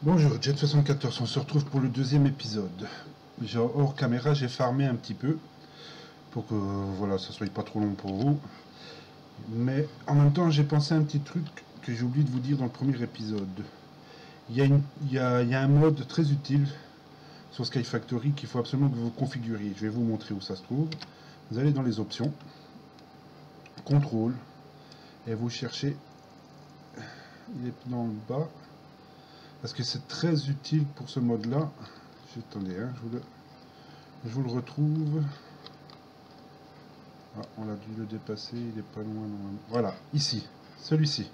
Bonjour Jet74, on se retrouve pour le deuxième épisode. Hors caméra, j'ai farmé un petit peu pour que voilà, ça soit pas trop long pour vous. Mais en même temps, j'ai pensé à un petit truc que j'ai oublié de vous dire dans le premier épisode. Il y a un mode très utile sur Sky Factory qu'il faut absolument que vous configuriez. Je vais vous montrer où ça se trouve. Vous allez dans les options, contrôle, et vous cherchez, il est dans le bas, parce que c'est très utile pour ce mode là. Attendez, hein, je vous le retrouve. Ah, on a dû le dépasser, il est pas loin normalement. Voilà, ici, celui-ci.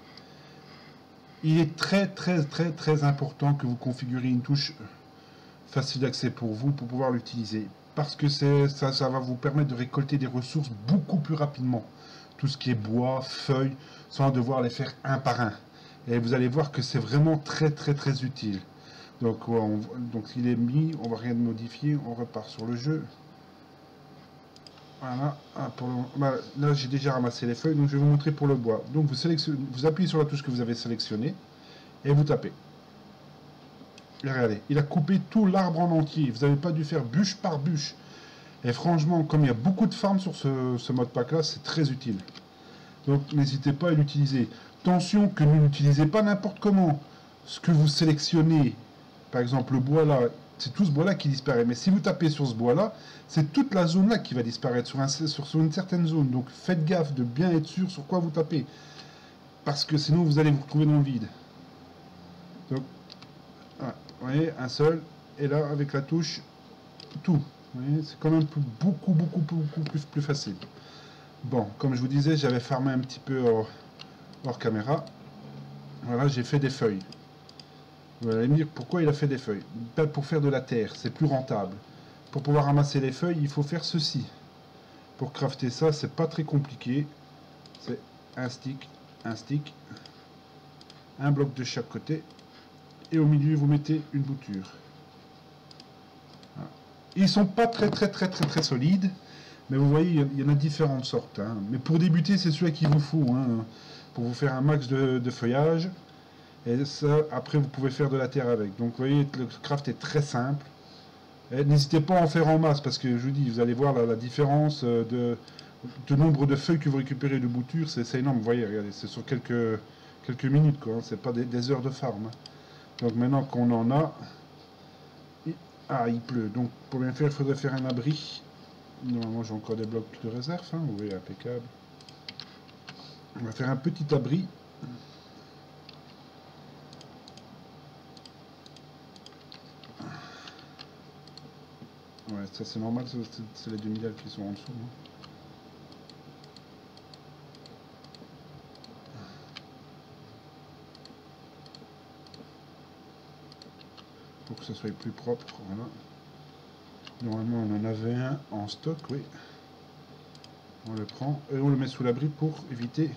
Il est très important que vous configuriez une touche facile d'accès pour vous, pour pouvoir l'utiliser, parce que ça va vous permettre de récolter des ressources beaucoup plus rapidement, tout ce qui est bois, feuilles, sans devoir les faire un par un. Et vous allez voir que c'est vraiment très utile. Donc il est mis, on va rien modifier, on repart sur le jeu. Voilà, là j'ai déjà ramassé les feuilles, donc je vais vous montrer pour le bois. Donc vous appuyez sur la touche que vous avez sélectionnée et vous tapez. Et regardez, il a coupé tout l'arbre en entier. Vous n'avez pas dû faire bûche par bûche. Et franchement, comme il y a beaucoup de farms sur ce mode pack là, c'est très utile. Donc n'hésitez pas à l'utiliser. Attention que ne l'utilisez pas n'importe comment. Ce que vous sélectionnez, par exemple le bois là, c'est tout ce bois là qui disparaît. Mais si vous tapez sur ce bois là, c'est toute la zone là qui va disparaître sur une certaine zone. Donc faites gaffe de bien être sûr sur quoi vous tapez. Parce que sinon vous allez vous retrouver dans le vide. Donc, voilà, vous voyez, un seul. Et là, avec la touche, tout. Vous voyez, c'est quand même beaucoup plus facile. Bon, comme je vous disais, j'avais farmé un petit peu hors caméra. Voilà, j'ai fait des feuilles. Vous allez me dire pourquoi il a fait des feuilles. Pas pour faire de la terre, c'est plus rentable. Pour pouvoir ramasser les feuilles, il faut faire ceci. Pour crafter ça, c'est pas très compliqué. C'est un stick, un bloc de chaque côté. Et au milieu, vous mettez une bouture. Voilà. Ils sont pas très solides. Mais vous voyez, il y en a différentes sortes. Hein. Mais pour débuter, c'est celui qu'il vous faut. Hein, pour vous faire un max de feuillage. Et ça, après, vous pouvez faire de la terre avec. Donc, vous voyez, le craft est très simple. N'hésitez pas à en faire en masse, parce que je vous dis, vous allez voir la différence de nombre de feuilles que vous récupérez de boutures. C'est énorme. Vous voyez, regardez, c'est sur quelques minutes, quoi. Hein, c'est pas des heures de farm. Hein. Donc, maintenant qu'on en a... il pleut. Donc, pour bien faire, il faudrait faire un abri. Normalement, j'ai encore des blocs de réserve. Hein, vous voyez, impeccable. On va faire un petit abri. Ouais, ça c'est normal, c'est les 2000 qui sont en dessous. Hein. Pour que ça soit plus propre, voilà. Normalement on en avait un en stock, oui. On le prend et on le met sous l'abri pour éviter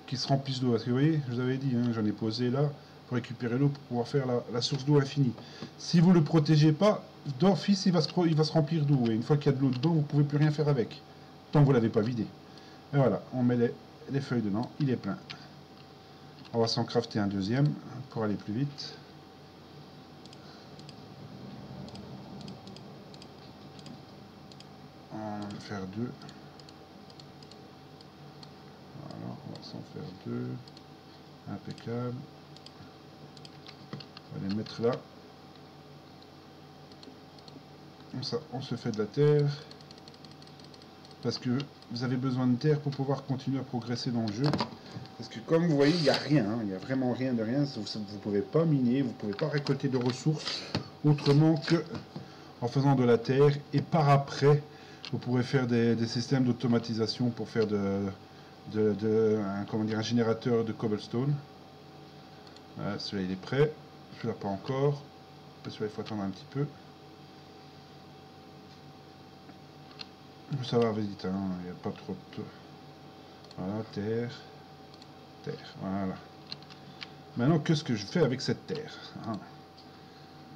qu'il se remplisse d'eau. Parce que vous voyez, je vous avais dit, hein, j'en ai posé là pour récupérer l'eau pour pouvoir faire la source d'eau infinie. Si vous ne le protégez pas, d'office il va se remplir d'eau. Et une fois qu'il y a de l'eau dedans, vous ne pouvez plus rien faire avec. Tant que vous ne l'avez pas vidé. Et voilà, on met les feuilles dedans, il est plein. On va s'en crafter un deuxième pour aller plus vite. On va faire deux. Voilà, on va s'en faire deux. Impeccable. On va les mettre là. Comme ça, on se fait de la terre. parce que vous avez besoin de terre pour pouvoir continuer à progresser dans le jeu. Parce que comme vous voyez, il n'y a rien, hein, il n'y a vraiment rien de rien. Vous ne pouvez pas miner, vous ne pouvez pas récolter de ressources autrement que en faisant de la terre. Et par après, vous pourrez faire des systèmes d'automatisation pour faire comment dire, un générateur de cobblestone. Voilà, celui-là il est prêt, celui-là pas encore. Celui-là il faut attendre un petit peu. Ça va vite, hein, il n'y a pas trop de... Voilà, terre. Terre, voilà. Maintenant, qu'est-ce que je fais avec cette terre, hein?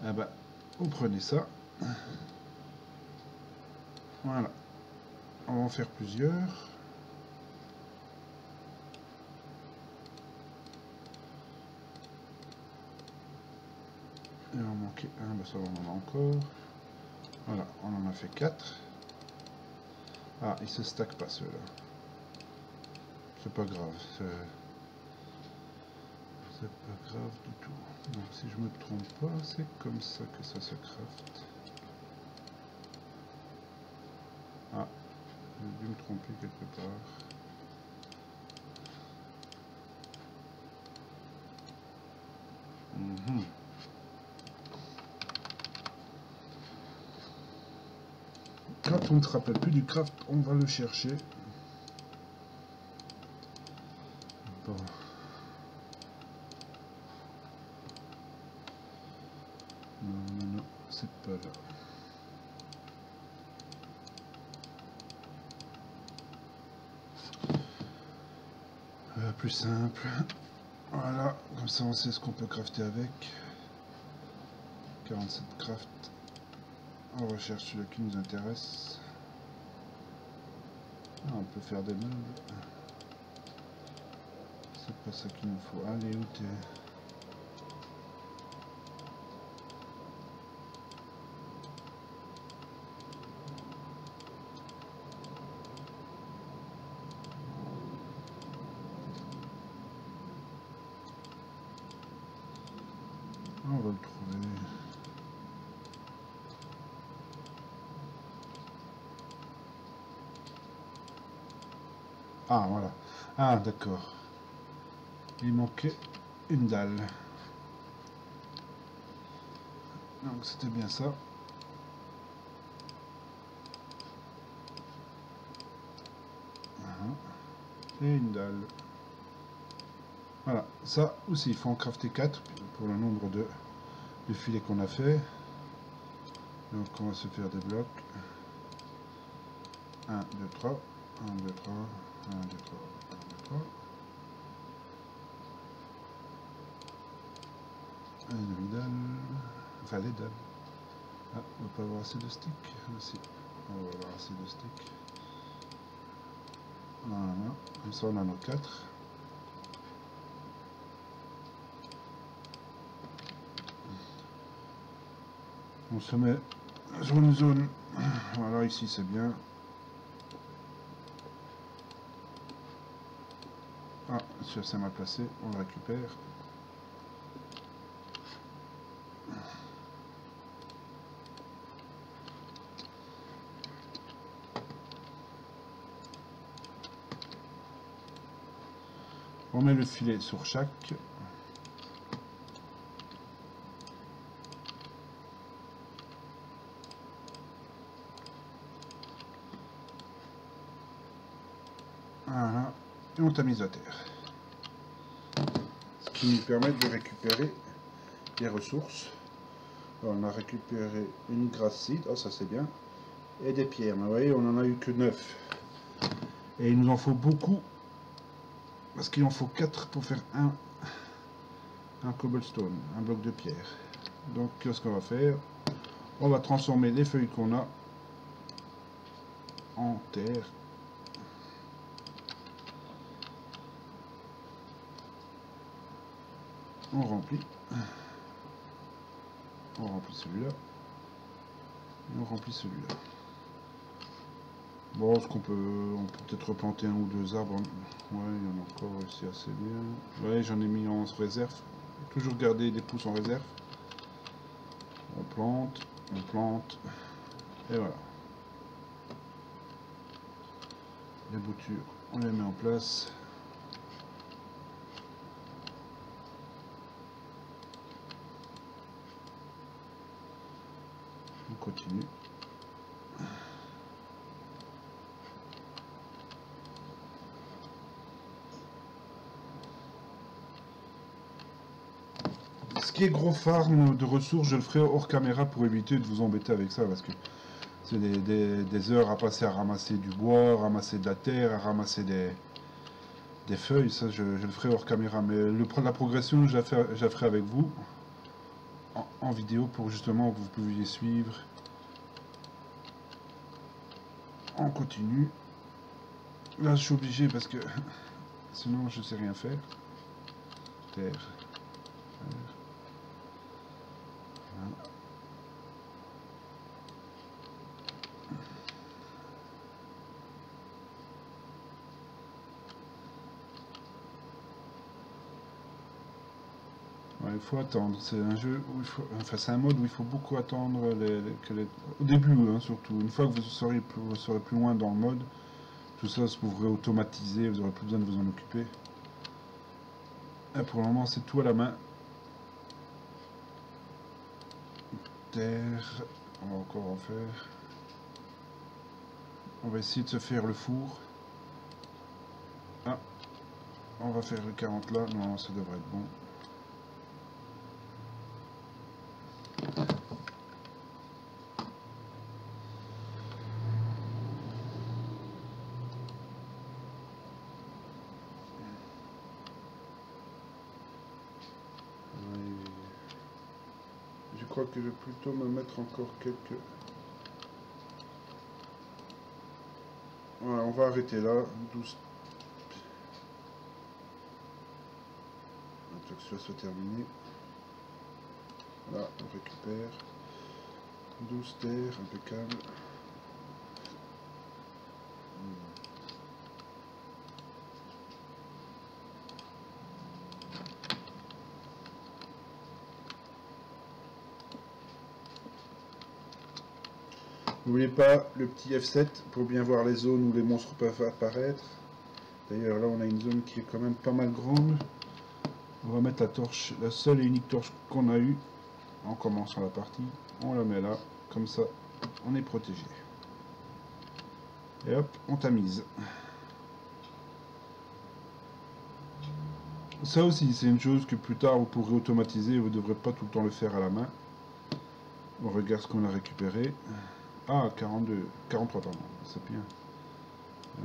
Ah bah, vous prenez ça. Voilà. On va en faire plusieurs. Il va en manquer un, bah ça on en a encore. Voilà, on en a fait 4. Ah, il se stack pas ceux-là. C'est pas grave. C'est pas grave du tout. Donc si je me trompe pas, c'est comme ça que ça se craft. Ah, j'ai dû me tromper quelque part. Quand on ne se rappelle plus du craft, on va le chercher. Bon. Non, c'est pas là. Plus simple. Voilà, comme ça on sait ce qu'on peut crafter avec. 47 craft. On recherche celui qui nous intéresse. Ah, on peut faire des meubles. C'est pas ça qu'il nous faut. Allez, où t'es? On va le trouver. Ah, voilà. Ah, d'accord. Il manquait une dalle. Donc c'était bien ça. Et une dalle. Voilà, ça aussi, il faut en crafter 4 pour le nombre de filets qu'on a fait. Donc on va se faire des blocs. 1, 2, 3, 1, 2, 3, 1, 2, 3, 1, 2, 3. Et une dalle, enfin les dalles. Ah, on va pas avoir assez de sticks. Aussi, on va avoir assez de sticks. Voilà, comme ça on en a 4. On se met sur une zone, voilà, ici c'est bien. Ah, c'est mal placé, on le récupère. On met le filet sur chaque. Voilà, et on tamise à terre. Ce qui nous permet de récupérer des ressources. Alors, on a récupéré une grass seed, oh ça c'est bien, et des pierres. Mais vous voyez, on en a eu que 9. Et il nous en faut beaucoup, parce qu'il en faut 4 pour faire un cobblestone, un bloc de pierre. Donc qu'est-ce qu'on va faire? On va transformer les feuilles qu'on a en terre. On remplit celui-là et on remplit celui-là. Bon, on peut peut-être replanter un ou deux arbres. Ouais, il y en a encore ici assez bien. Ouais, j'en ai mis en réserve. Toujours garder des pousses en réserve. On plante, et voilà. Les boutures, on les met en place. On continue. Ce qui est gros farm de ressources, je le ferai hors caméra pour éviter de vous embêter avec ça, parce que c'est des heures à passer à ramasser du bois, ramasser de la terre, à ramasser des feuilles. Ça, je le ferai hors caméra. Mais la progression, je la ferai avec vous en vidéo pour justement que vous puissiez suivre. On continue. Là, je suis obligé parce que sinon, je sais rien faire. Terre. Voilà. Ouais, il faut attendre. C'est un jeu où il faut, enfin, c'est un mode où il faut beaucoup attendre au début, hein, surtout. Une fois que vous serez plus loin dans le mode, tout ça, vous pourrez automatiser, vous n'aurez plus besoin de vous en occuper. Et pour le moment, c'est tout à la main. Terre, on va encore en faire. On va essayer de se faire le four. Ah, on va faire le 40 là. Non, ça devrait être bon. Je crois que je vais plutôt me mettre encore quelques... Voilà, on va arrêter là. 12... Après que ça soit terminé. Voilà, on récupère. 12 terres, impeccable. N'oubliez pas le petit F7 pour bien voir les zones où les monstres peuvent apparaître. D'ailleurs là on a une zone qui est quand même pas mal grande. On va mettre la torche, la seule et unique torche qu'on a eue en commençant la partie. On la met là, comme ça on est protégé. Et hop, on tamise. Ça aussi c'est une chose que plus tard vous pourrez automatiser, vous ne devrez pas tout le temps le faire à la main. On regarde ce qu'on a récupéré. Ah, 42, 43 pardon, c'est bien.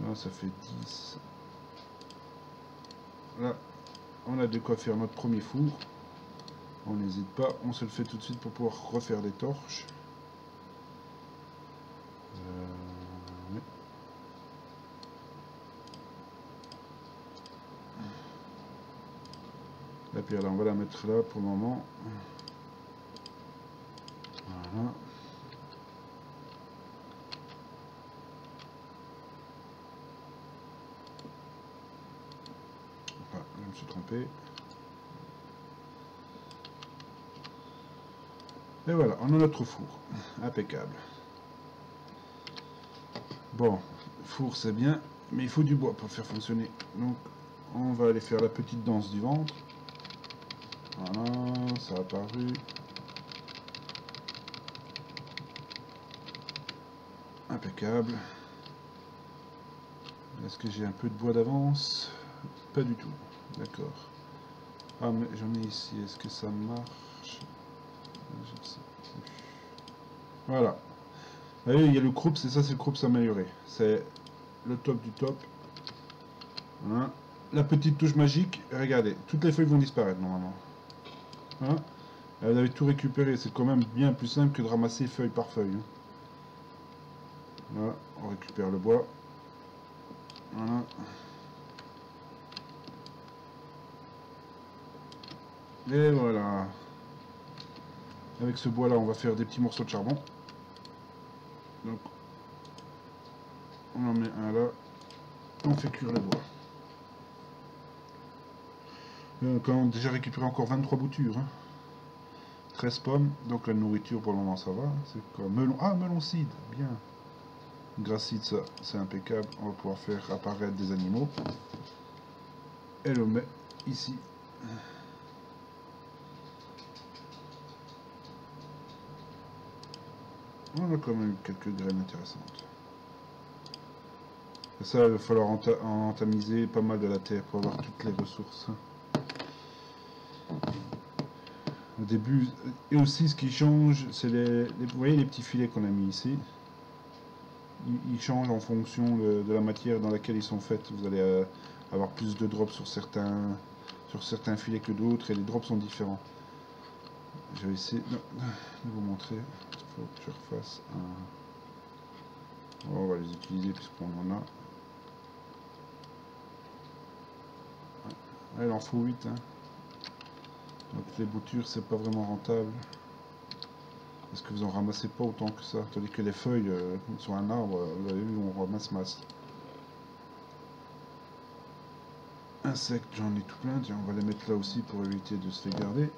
Là ça fait 10. Là, on a de quoi faire notre premier four. On n'hésite pas, on se le fait tout de suite pour pouvoir refaire des torches. Oui. La pierre là, on va la mettre là pour le moment. Voilà. Ah, je me suis trompé. Et voilà, on a notre four. Impeccable. Bon, four c'est bien, mais il faut du bois pour faire fonctionner. Donc, on va aller faire la petite danse du ventre. Voilà, ça a apparu. Impeccable. Est-ce que j'ai un peu de bois d'avance? Pas du tout. D'accord. Ah, mais j'en ai ici. Est-ce que ça marche? Je ne sais plus. Voilà. Vous voyez, il y a le croup, c'est ça, c'est le croup amélioré. C'est le top du top. Hein. La petite touche magique, regardez, toutes les feuilles vont disparaître normalement. Hein. Vous avez tout récupéré, c'est quand même bien plus simple que de ramasser feuille par feuille. Hein. Voilà, on récupère le bois. Voilà. Et voilà. Avec ce bois là, on va faire des petits morceaux de charbon. Donc, on en met un là. On fait cuire le bois. Quand on a déjà récupéré encore 23 boutures. Hein. 13 pommes. Donc la nourriture pour le moment ça va. C'est quoi? Melon. Ah, melon seed. Bien. Gracite, ça c'est impeccable. On va pouvoir faire apparaître des animaux. Et le met ici. On a quand même quelques graines intéressantes. Et ça, il va falloir entamiser pas mal de la terre pour avoir toutes les ressources. Au début, et aussi ce qui change, c'est vous voyez les petits filets qu'on a mis ici. Ils changent en fonction de la matière dans laquelle ils sont faits. Vous allez avoir plus de drops sur certains filets que d'autres, et les drops sont différents. Je vais essayer de vous montrer. Il faut que je refasse un... On va les utiliser puisqu'on en a. Il en faut 8. Hein. Donc les boutures, c'est pas vraiment rentable. Parce que vous en ramassez pas autant que ça. Tandis que les feuilles sur un arbre, vous avez vu, on ramasse masse. Insectes, j'en ai tout plein. Tiens, on va les mettre là aussi pour éviter de se les garder.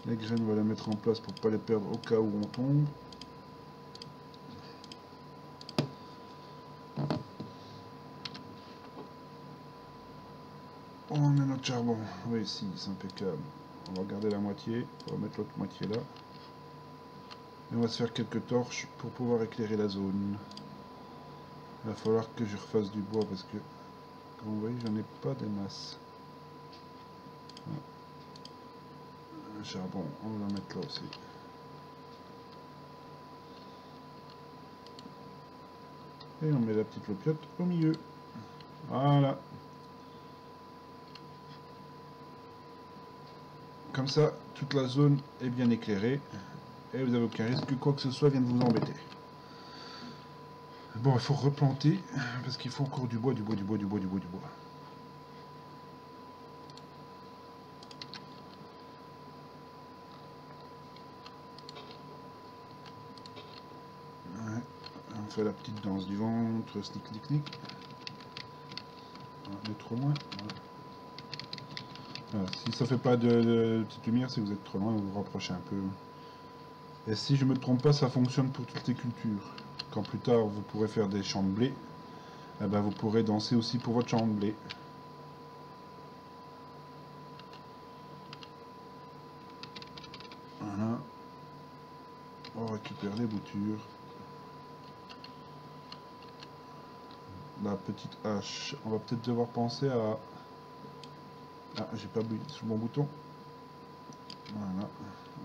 Les graines, on va les mettre en place pour pas les perdre au cas où on tombe. On met notre charbon. Oui, si, c'est impeccable. On va garder la moitié. On va mettre l'autre moitié là. Et on va se faire quelques torches pour pouvoir éclairer la zone. Il va falloir que je refasse du bois parce que, comme vous voyez, j'en ai pas des masses. Un charbon, on va le mettre là aussi. Et on met la petite lopiote au milieu. Voilà. Comme ça, toute la zone est bien éclairée. Et vous n'avez aucun risque que quoi que ce soit vienne vous embêter. Bon, il faut replanter, parce qu'il faut encore du bois, du bois. Ouais, on fait la petite danse du ventre, snic. On est trop loin. Voilà, si ça fait pas de petite lumière, c'est que vous êtes trop loin, vous vous rapprochez un peu. Et si je me trompe pas, ça fonctionne pour toutes les cultures. Quand plus tard vous pourrez faire des champs de blé, eh ben, vous pourrez danser aussi pour votre champ de blé. Voilà. On récupère les boutures. La petite hache. On va peut-être devoir penser à... Ah, j'ai pas appuyé sur le bon bouton. Voilà.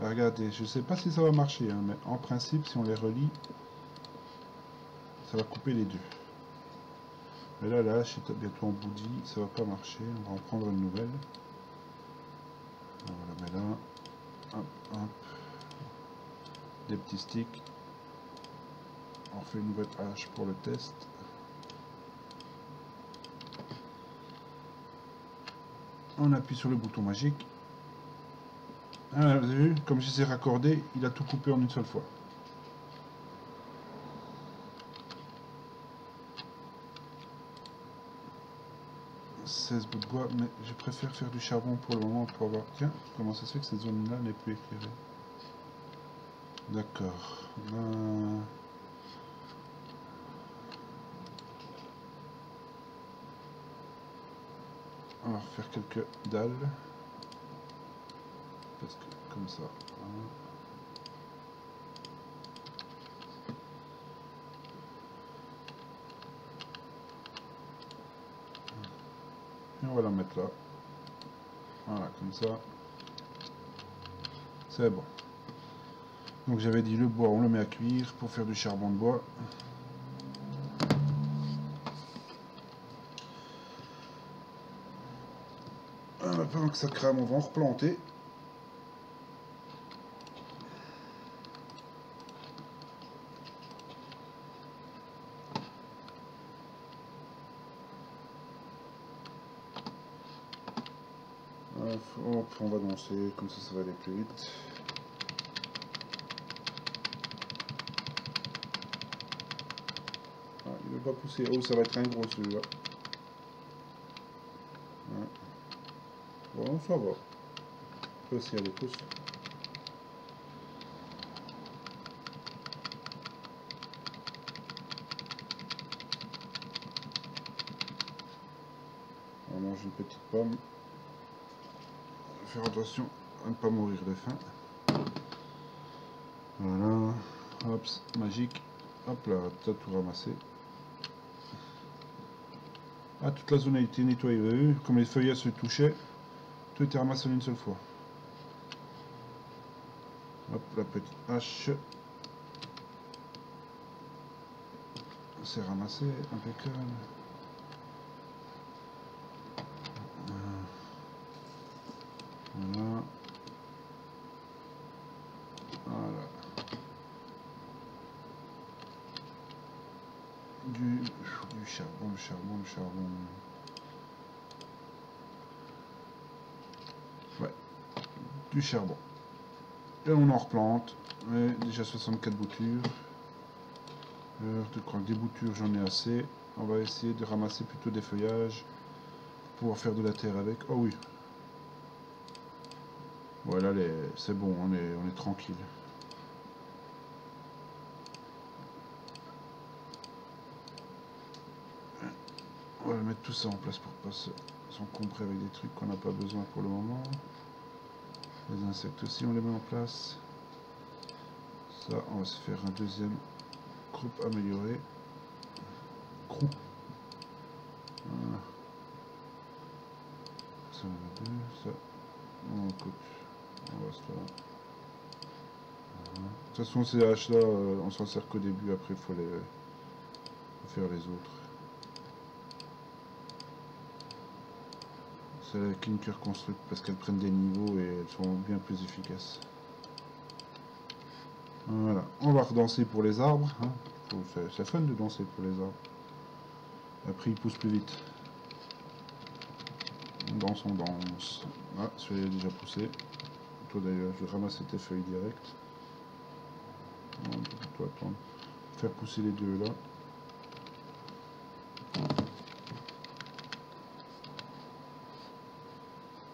Regardez, je sais pas si ça va marcher, hein, mais en principe, si on les relie, ça va couper les deux. Mais là, la hache est bientôt en boudie, ça va pas marcher. On va en prendre une nouvelle. On la met là. Hop. Des petits sticks. On fait une nouvelle hache pour le test. On appuie sur le bouton magique. Ah, vous avez vu, comme je les ai raccordés, il a tout coupé en une seule fois. « 16 bouts de bois, mais je préfère faire du charbon pour le moment pour avoir... Tiens, comment ça se fait que cette zone-là n'est plus éclairée? D'accord. On va refaire quelques dalles. Parce que comme ça. Voilà. Et on va la mettre là. Voilà, comme ça. C'est bon. Donc j'avais dit le bois, on le met à cuire pour faire du charbon de bois. Pendant que ça crame, on va en replanter. On va danser, comme ça va aller plus vite. Ah, il ne veut pas pousser. Oh, ça va être un gros celui-là. Ouais. Bon, ça va. On peut aussi aller pousse. On mange une petite pomme. Faire attention à ne pas mourir de faim. Voilà. Hop, magique. Hop là, t'as tout ramassé. Ah, toute la zone a été nettoyée. Vous avez vu, comme les feuillages se touchaient, tout était ramassé en une seule fois. Hop, la petite hache. C'est ramassé, impeccable. Voilà. Voilà. Du charbon, du charbon. Ouais, du charbon. Et on en replante. Ouais, déjà 64 boutures. Je crois que des boutures j'en ai assez. On va essayer de ramasser plutôt des feuillages pour pouvoir faire de la terre avec. Oh oui. Voilà, c'est bon, on est tranquille. On va mettre tout ça en place pour pas s'encombrer avec des trucs qu'on n'a pas besoin pour le moment. Les insectes aussi, on les met en place. Ça, on va se faire un deuxième groupe amélioré. Crew. Voilà. Ça, on a deux. Ça, on écoute. On va se faire. Voilà. De toute façon, ces haches là, on s'en sert qu'au début. Après, il faut faire les autres. C'est la Clinker Construct parce qu'elles prennent des niveaux et elles sont bien plus efficaces. Voilà, on va redanser pour les arbres. Hein. C'est fun de danser pour les arbres. Après, ils poussent plus vite. On danse, on danse. Ah, celui-là est déjà poussé. Toi d'ailleurs, je vais ramasser tes feuilles direct. Toi, attendre. Faire pousser les deux là.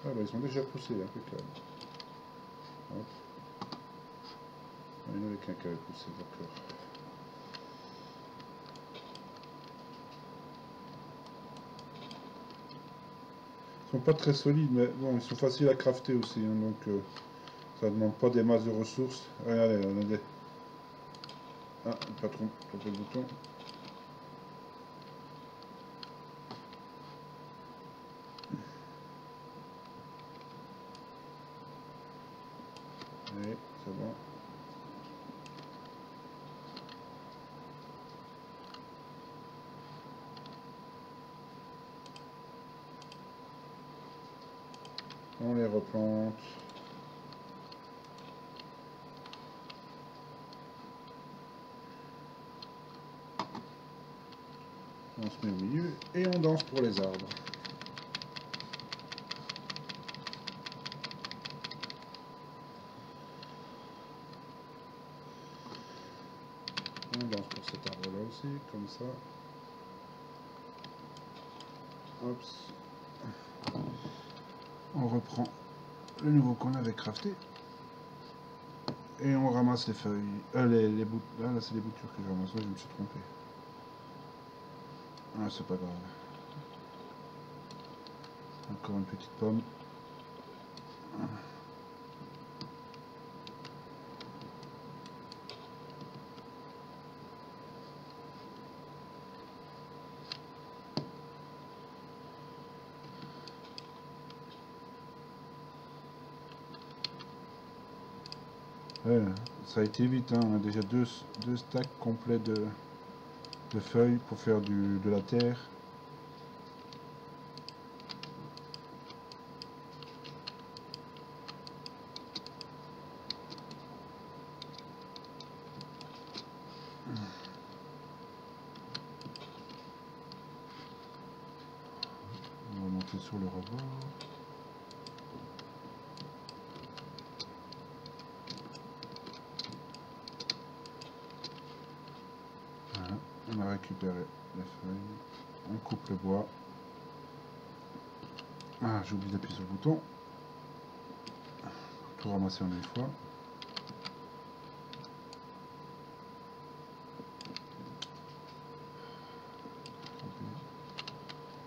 Ah bah ils sont déjà poussés, impeccable. Hop. Ah, il y en avait qu'un qui avait poussé, d'accord. Ils sont pas très solides, mais bon, ils sont faciles à crafter aussi, hein, donc ça demande pas des masses de ressources. Regardez, on a des... Ah, pas trompé le bouton. Allez, c'est bon. On les replante. On se met au milieu et on danse pour les arbres. On danse pour cet arbre là aussi, comme ça. Hop. On reprend le nouveau qu'on avait crafté. Et on ramasse les feuilles. Les boutures. Là c'est les boutures que je ramasse. Ouais, je me suis trompé. Ah, c'est pas grave. Encore une petite pomme. Ouais, ça a été vite, hein. On a déjà deux stacks complets de feuilles pour faire de la terre. On va monter sur le rebord. Voilà, on a récupéré les feuilles. On coupe le bois. Ah, j'ai oublié d'appuyer sur le bouton. Tout ramasser en une fois.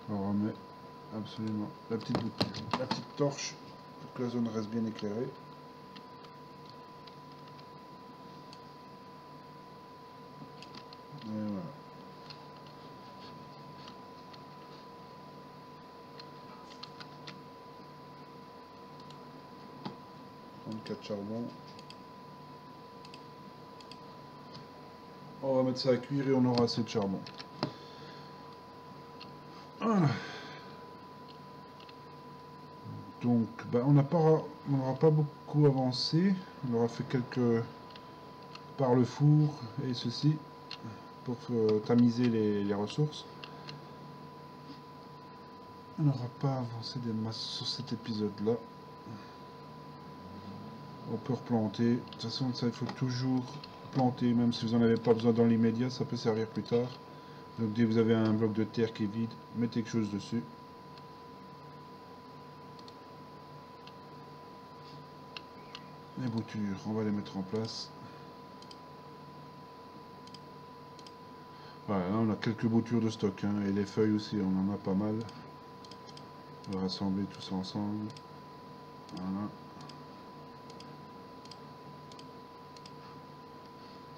On remet absolument. La petite torche pour que la zone reste bien éclairée. Et voilà. Quatre charbons. On va mettre ça à cuire et on aura assez de charbon. Voilà. Donc on n'aura pas beaucoup avancé. On aura fait quelques par le four et ceci pour tamiser les ressources. On n'aura pas avancé des masses sur cet épisode là. On peut replanter. De toute façon, ça, il faut toujours planter, même si vous n'en avez pas besoin dans l'immédiat, ça peut servir plus tard. Donc dès que vous avez un bloc de terre qui est vide, mettez quelque chose dessus. Les boutures, on va les mettre en place. Voilà, là on a quelques boutures de stock, hein, et les feuilles aussi, on en a pas mal. On va rassembler tout ça ensemble. Voilà.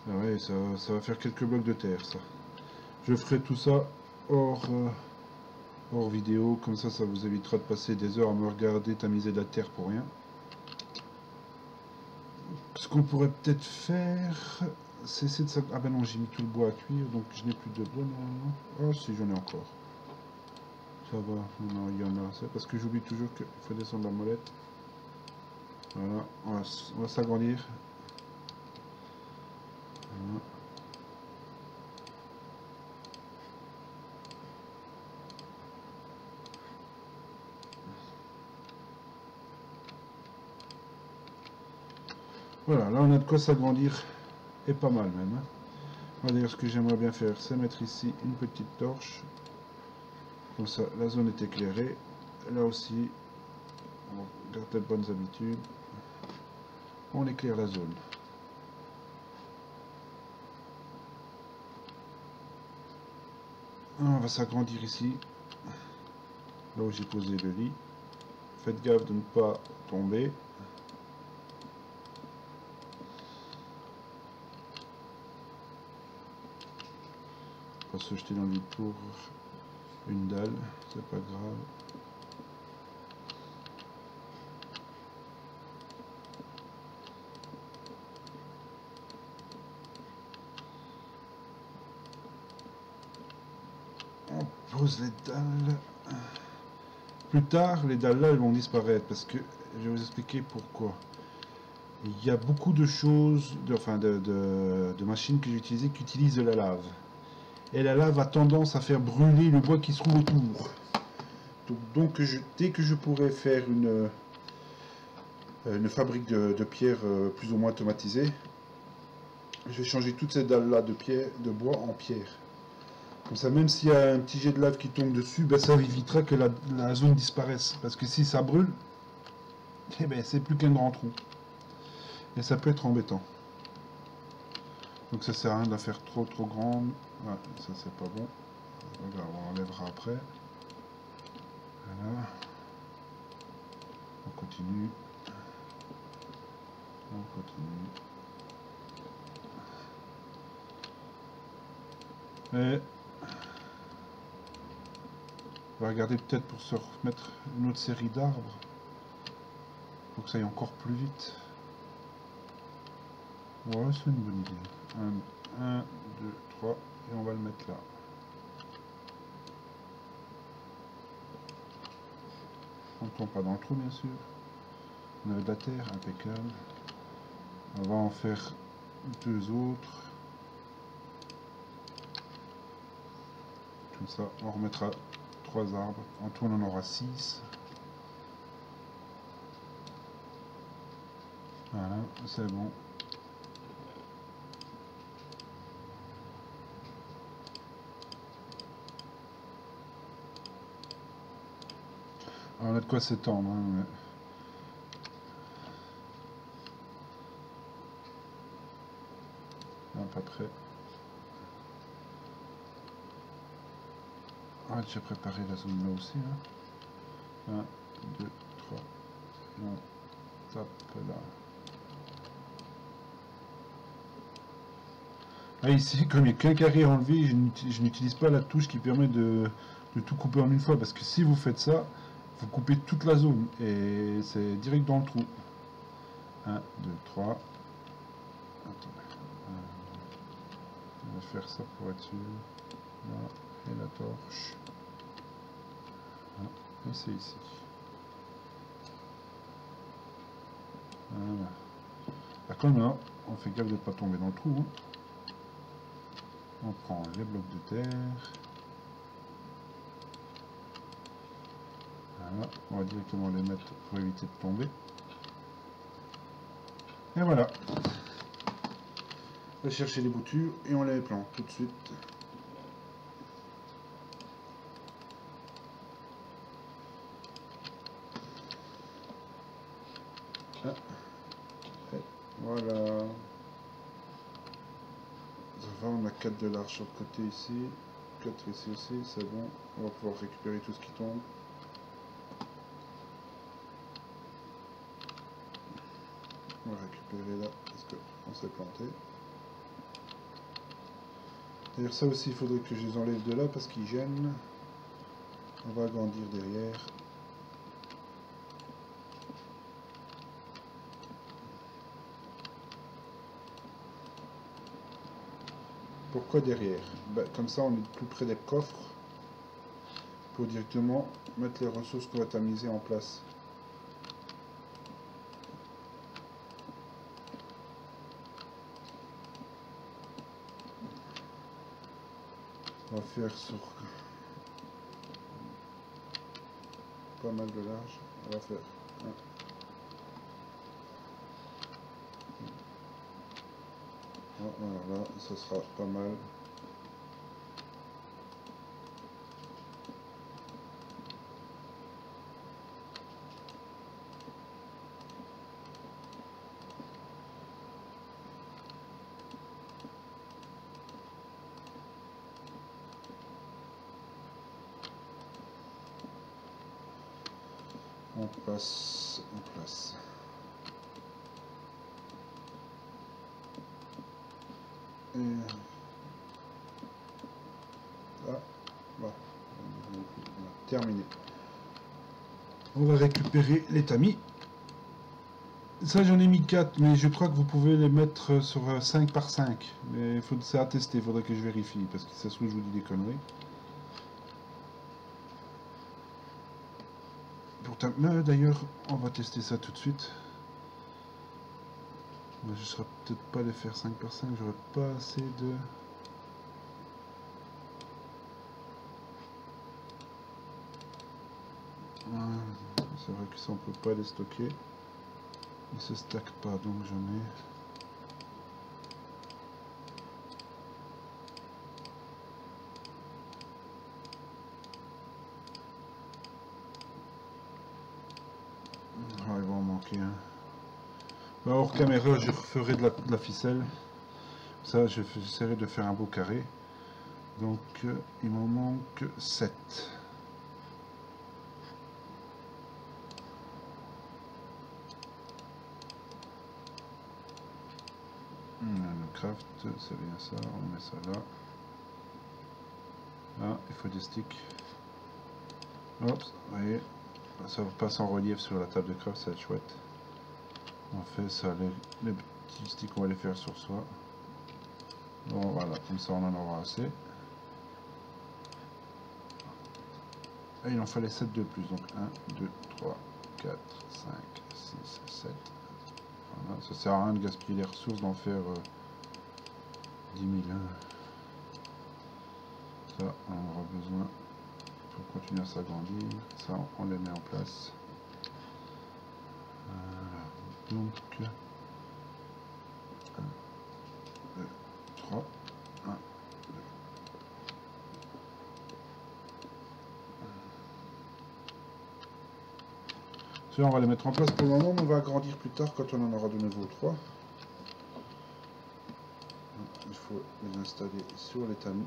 Ah ouais, ça va faire quelques blocs de terre, ça. Je ferai tout ça hors vidéo, comme ça vous évitera de passer des heures à me regarder tamiser de la terre pour rien. Ce qu'on pourrait peut-être faire, c'est essayer de ça. Ah ben non, j'ai mis tout le bois à cuire, donc je n'ai plus de bois normalement. Ah si, j'en ai encore. Ça va, non, il y en a. C'est parce que j'oublie toujours qu'il faut descendre la molette. Voilà, on va s'agrandir. Voilà. Voilà, là on a de quoi s'agrandir, et pas mal même. Hein. D'ailleurs, ce que j'aimerais bien faire, c'est mettre ici une petite torche. Comme ça, la zone est éclairée. Là aussi, on garde les bonnes habitudes. On éclaire la zone. On va s'agrandir ici, là où j'ai posé le lit. Faites gaffe de ne pas tomber. Pas se jeter dans le vide pour une dalle, c'est pas grave. On pose les dalles. Plus tard, les dalles là, elles vont disparaître parce que je vais vous expliquer pourquoi. Il y a beaucoup de choses, de machines que j'utilise qui utilisent de la lave. Et la lave a tendance à faire brûler le bois qui se trouve autour. Donc dès que je pourrai faire une fabrique de pierre plus ou moins automatisée, je vais changer toutes ces dalles là de bois en pierre. Comme ça, même s'il y a un petit jet de lave qui tombe dessus, ben, ça évitera que la zone disparaisse. Parce que si ça brûle, eh ben, c'est plus qu'un grand trou. Et ça peut être embêtant. Donc ça sert à rien de la faire trop grande. Ouais, ça c'est pas bon. Regarde, on enlèvera après. Voilà. On continue. On continue. Et on va regarder peut-être pour se remettre une autre série d'arbres. Pour que ça aille encore plus vite. Ouais, c'est une bonne idée. 1, 2, 3, et on va le mettre là. On ne tombe pas dans le trou, bien sûr. On avait de la terre, impeccable. On va en faire 2 autres. Comme ça, on remettra 3 arbres. En tout, on en aura 6. Voilà, c'est bon. Alors, on a de quoi s'étendre. Hein, pas prêt. Ah, j'ai préparé la zone là aussi. Hein. 1, 2, 3. Et on tape là. Ah, ici, comme il y a qu'un carré enlevé, je n'utilise pas la touche qui permet de tout couper en une fois. Parce que si vous faites ça, vous coupez toute la zone. Et c'est direct dans le trou. 1, 2, 3. Attendez. On va faire ça pour être sûr. Là, et la torche. Et c'est ici. Voilà. Par contre, là, on fait gaffe de ne pas tomber dans le trou. Hein. On prend les blocs de terre. Voilà. On va directement les mettre pour éviter de tomber. Et voilà. On va chercher les boutures et on les plante tout de suite. Ah. Et voilà. Ça va, on a 4 de large sur le côté ici. 4 ici aussi, c'est bon. On va pouvoir récupérer tout ce qui tombe. On va récupérer là parce qu'on s'est planté. D'ailleurs ça aussi il faudrait que je les enlève de là parce qu'ils gênent. On va agrandir derrière. Pourquoi derrière? Comme ça on est plus près des coffres pour directement mettre les ressources qu'on va tamiser en place. On va faire sur pas mal de large. On va faire un. Voilà, ça sera pas mal. On passe en place. Et là, voilà. On a terminé. On va récupérer les tamis. Ça j'en ai mis 4, mais je crois que vous pouvez les mettre sur 5 par 5. Mais c'est à tester, il faudrait que je vérifie, parce que ça se trouve je vous dis des conneries. D'ailleurs, on va tester ça tout de suite. Mais je ne saurais peut-être pas les faire 5 par 5, j'aurais pas assez de... C'est vrai que ça on peut pas les stocker. Ils se stackent pas, donc j'en ai... Ah, il va en manquer un. Hors caméra, je ferai de la ficelle. Ça, j'essaierai de faire un beau carré. Donc, il m'en manque 7. Le craft, c'est bien ça. On met ça là. Ah, il faut des sticks. Hop, vous voyez, ça passe en relief sur la table de craft, ça va être chouette. On fait ça, les petits sticks, on va les faire sur soi. Bon, voilà, comme ça on en aura assez. Et il en fallait 7 de plus, donc 1, 2, 3, 4, 5, 6, 7. Voilà, ça sert à rien de gaspiller les ressources, d'en faire 10 000. Hein. Ça, on en aura besoin pour continuer à s'agrandir. Ça, on les met en place. Donc, 1, 2, 3, 1, 2. On va les mettre en place pour le moment, mais on va agrandir plus tard quand on en aura de nouveau 3. Il faut les installer sur les tamis.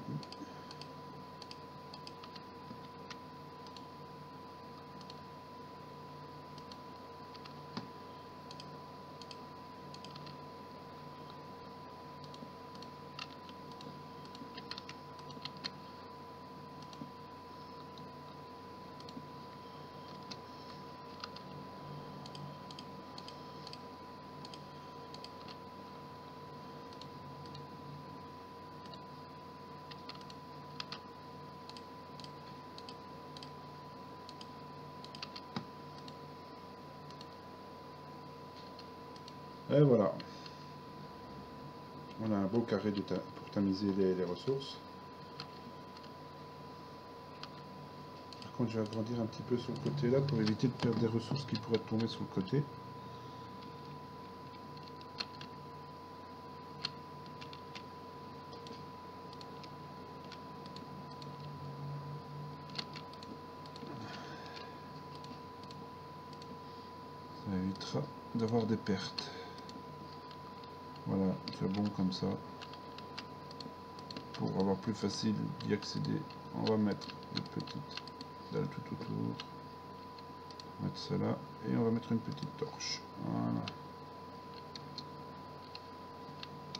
Et voilà. On a un beau carré pour tamiser les ressources. Par contre, je vais agrandir un petit peu sur le côté là pour éviter de perdre des ressources qui pourraient tomber sur le côté. Ça évitera d'avoir des pertes. Voilà, c'est bon comme ça. Pour avoir plus facile d'y accéder, on va mettre des petites dalles tout autour. On va mettre ça là et on va mettre une petite torche. Voilà.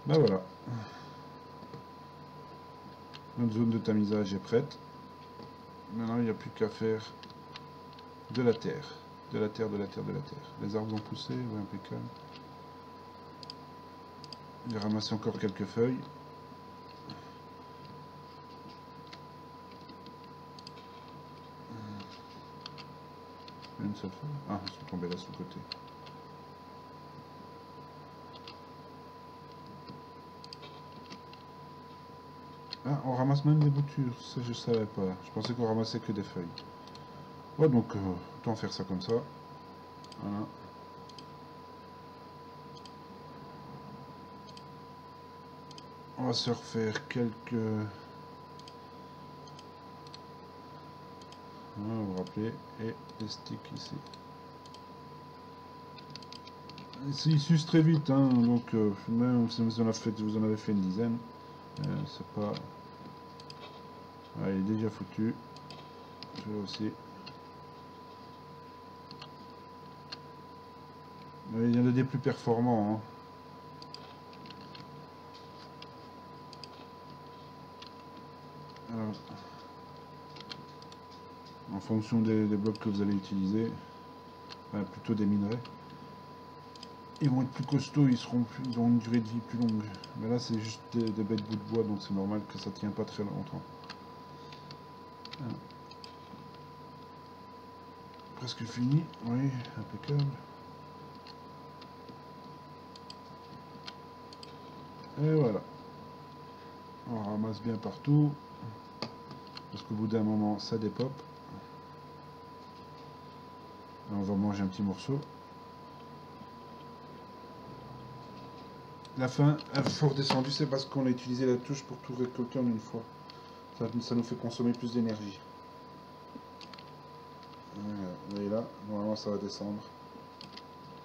Ben voilà. Notre zone de tamisage est prête. Maintenant il n'y a plus qu'à faire de la terre. De la terre, de la terre, de la terre. Les arbres ont poussé, ouais, impeccable. J'ai ramassé encore quelques feuilles. Une seule feuille. Ah, elles sont tombées là sur le côté. Ah, on ramasse même des boutures, ça je savais pas. Je pensais qu'on ramassait que des feuilles. Ouais, donc autant faire ça comme ça. Voilà. On va se refaire quelques... Voilà, vous rappelez, et les sticks ici. Ils s'usent très vite, hein, donc même si vous en avez fait une dizaine, c'est pas... Ah, il est déjà foutu. Celui-là aussi. Il y en a des plus performants. Hein. Alors, en fonction des blocs que vous allez utiliser, plutôt des minerais, ils vont être plus costauds, ils auront une durée de vie plus longue. Mais là c'est juste des bêtes bouts de bois, donc c'est normal que ça tient pas très longtemps. Voilà. Presque fini, oui, impeccable. Et voilà. On ramasse bien partout. Parce qu'au bout d'un moment, ça dépop. Et on va manger un petit morceau. La fin, fort descendu, c'est parce qu'on a utilisé la touche pour tout récolter en une fois. Ça nous fait consommer plus d'énergie. Voilà, vous voyez là, normalement ça va descendre.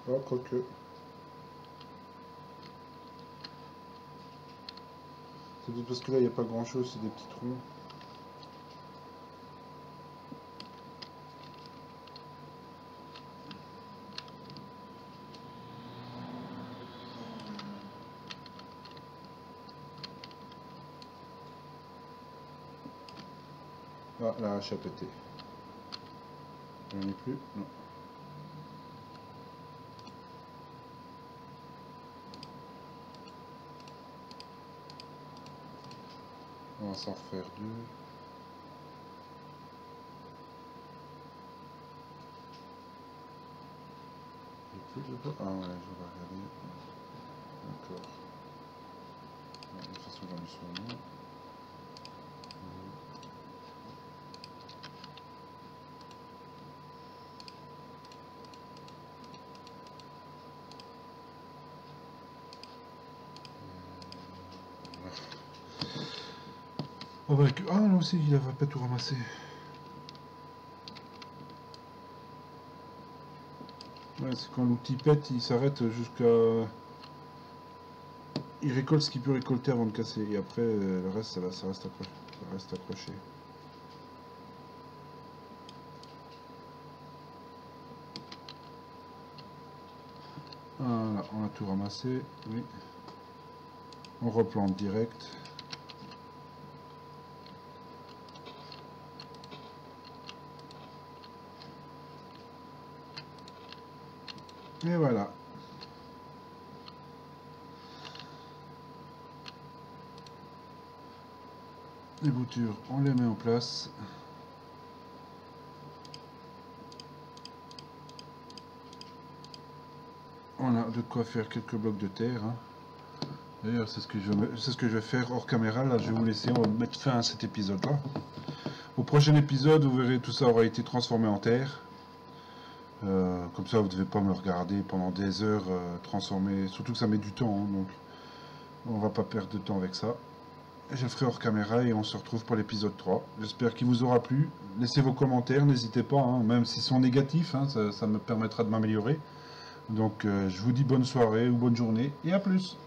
Oh, quoique. C'est peut-être parce que là il n'y a pas grand chose, c'est des petits troncs. Ah, la hache a pété. J'en ai plus? Non. On va s'en refaire deux. Plus de... Ah ouais, je vais regarder. D'accord. De toute façon, j'en ai sur moi. Oh bah, ah là aussi, il va pas tout ramasser. Ouais, c'est quand l'outil pète, il s'arrête jusqu'à... Il récolte ce qu'il peut récolter avant de casser. Et après, le reste, ça reste accroché. Ça reste accroché. Voilà, on a tout ramassé. Oui. On replante direct. Et voilà. Les boutures, on les met en place. On a de quoi faire quelques blocs de terre. Hein. D'ailleurs, c'est ce que je vais faire hors caméra. Là, je vais vous laisser. On va mettre fin à cet épisode-là. Au prochain épisode, vous verrez, tout ça aura été transformé en terre. Comme ça, vous ne devez pas me regarder pendant des heures transformer. Surtout que ça met du temps. Hein, donc, on va pas perdre de temps avec ça. Je le ferai hors caméra et on se retrouve pour l'épisode 3. J'espère qu'il vous aura plu. Laissez vos commentaires, n'hésitez pas, hein, même s'ils sont négatifs, hein, ça me permettra de m'améliorer. Donc je vous dis bonne soirée ou bonne journée et à plus.